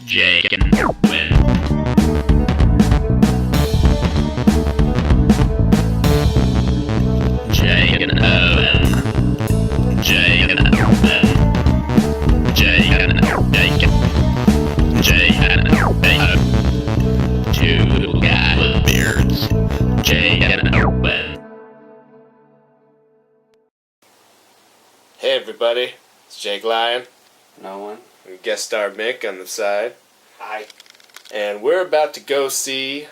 Jake and Owen. Jake and Owen. Jake and Owen. Jake and Owen. Jake and Owen. Two guys with beards. Jake and Owen. Hey everybody, it's Jake Lyon. No one. We guest star Mick on the side. Hi. And we're about to go see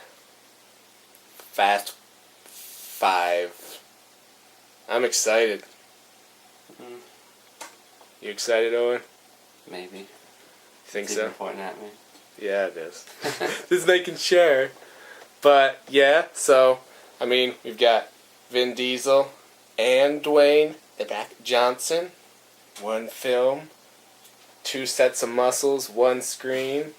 Fast 5. I'm excited. You excited, Owen? Maybe. You think It's so? even pointing at me. Yeah, it is. Just making sure. But yeah, so, I mean, we've got Vin Diesel and Dwayne "The Rock" Johnson. One film. 2 sets of muscles, 1 screen.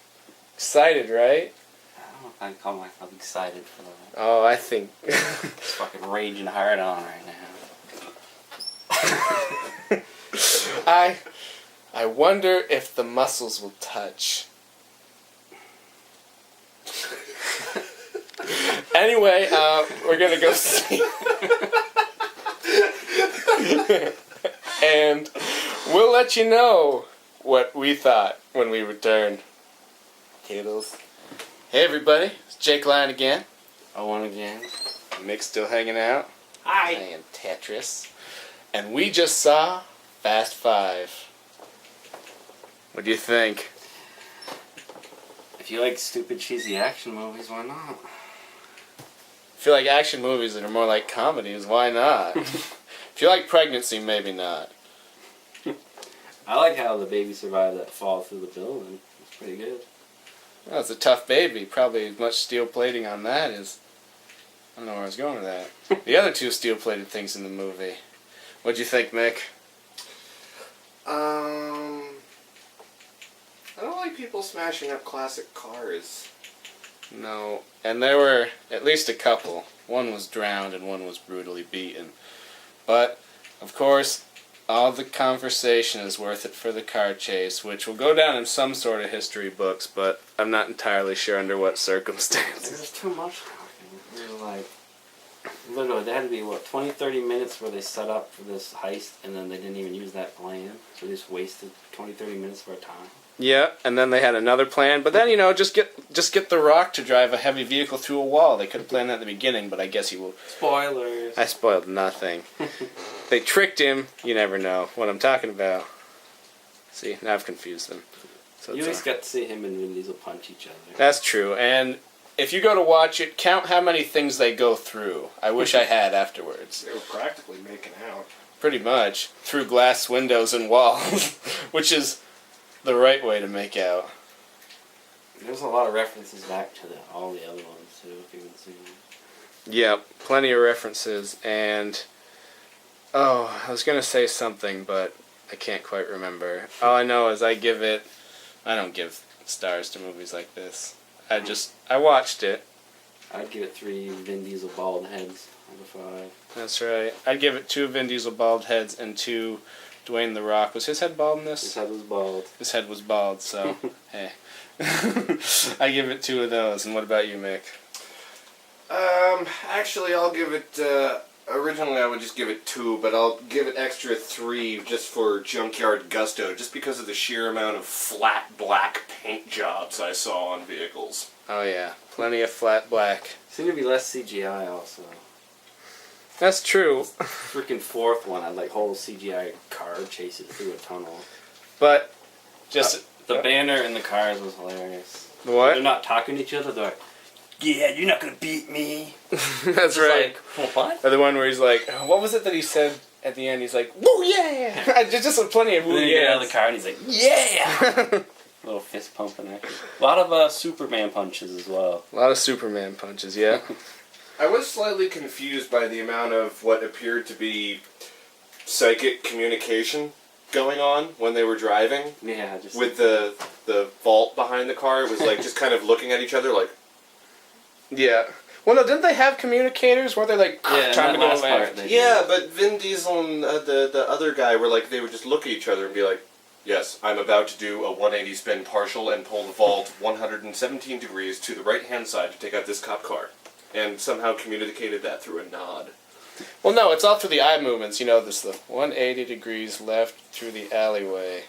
Excited, right? I don't know if I can call myself excited for that. Oh, I think... It's fucking raging hard on right now. I wonder if the muscles will touch. Anyway, we're gonna go see... And we'll let you know what we thought when we return. Toodles. Hey everybody, it's Jake Lyon again. Owen again. Mick's still hanging out. Hi. Playing Tetris. And we just saw Fast 5. What do you think? If you like stupid, cheesy action movies, why not? I feel like action movies that are more like comedies, why not? If you like pregnancy, maybe not. I like how the baby survived that fall through the building. It's pretty good. Well, it's a tough baby. Probably as much steel plating on that as... I don't know where I was going with that. The other 2 steel plated things in the movie. What'd you think, Mick? I don't like people smashing up classic cars. No. And there were at least a couple. One was drowned and one was brutally beaten. But, of course, all the conversation is worth it for the car chase, which will go down in some sort of history books, but I'm not entirely sure under what circumstances. There's too much talking. It was like... Literally, there had to be, 20-30 minutes where they set up for this heist, and then they didn't even use that plan. So they just wasted 20-30 minutes of our time. Yeah, and then they had another plan, but then, just get The Rock to drive a heavy vehicle through a wall. They could have planned that at the beginning, but I guess he will... Spoilers! I spoiled nothing. They tricked him. You never know what I'm talking about. See, now I've confused them. So You at least got to see him and Vin Diesel punch each other. That's true, and if you go to watch it, count how many things they go through. I wish I had afterwards. They were practically making out. Pretty much. Through glass windows and walls, which is the right way to make out. There's a lot of references back to all the other ones, too, if you haven't seen them. Yeah, plenty of references, and... Oh, I was going to say something, but I can't quite remember. All I know is I don't give stars to movies like this. I watched it. I'd give it 3 Vin Diesel bald heads out of 5. That's right. I'd give it 2 Vin Diesel bald heads and 2 Dwayne The Rock. Was his head bald in this? His head was bald. His head was bald, so, hey. I give it 2 of those. And what about you, Mick? Actually, I'll give it, originally I would just give it 2, but I'll give it extra 3 just for junkyard gusto, just because of the sheer amount of flat black paint jobs I saw on vehicles. Oh, yeah. Plenty of flat black. Seemed to be less CGI, also. That's true. Freaking 4th one had, whole CGI car chases through a tunnel. But, just... The banner in the cars was hilarious. What? They're not talking to each other, they're like, yeah, you're not gonna beat me. That's right. What? Or the one where he's like, what was it that he said at the end? He's like, woo yeah! Just plenty of woo And then he get yeah. out of the car and he's like, yeah! Little fist pumping action. A lot of Superman punches as well. A lot of Superman punches, yeah. I was slightly confused by the amount of what appeared to be psychic communication going on when they were driving. Yeah, just... With the vault behind the car, it was just kind of looking at each other like... Yeah. Well, no, didn't they have communicators? Weren't they trying to go left? Yeah, but Vin Diesel and the other guy were they would just look at each other and be like, Yes, I'm about to do a 180 spin partial and pull the vault 117 degrees to the right-hand side to take out this cop car. And somehow communicated that through a nod. Well, no, it's all through the eye movements. You know, there's the 180 degrees left through the alleyway.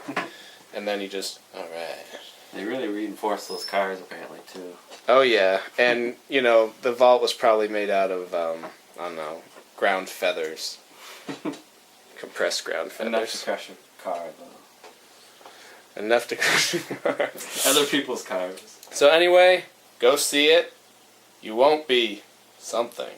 And then you just, alright. They really reinforced those cars, apparently, too. Oh, yeah. And, you know, the vault was probably made out of, I don't know, ground feathers. Compressed ground Enough feathers. to crush a car, though. Enough to crush Other people's cars. So anyway, go see it. You won't be something.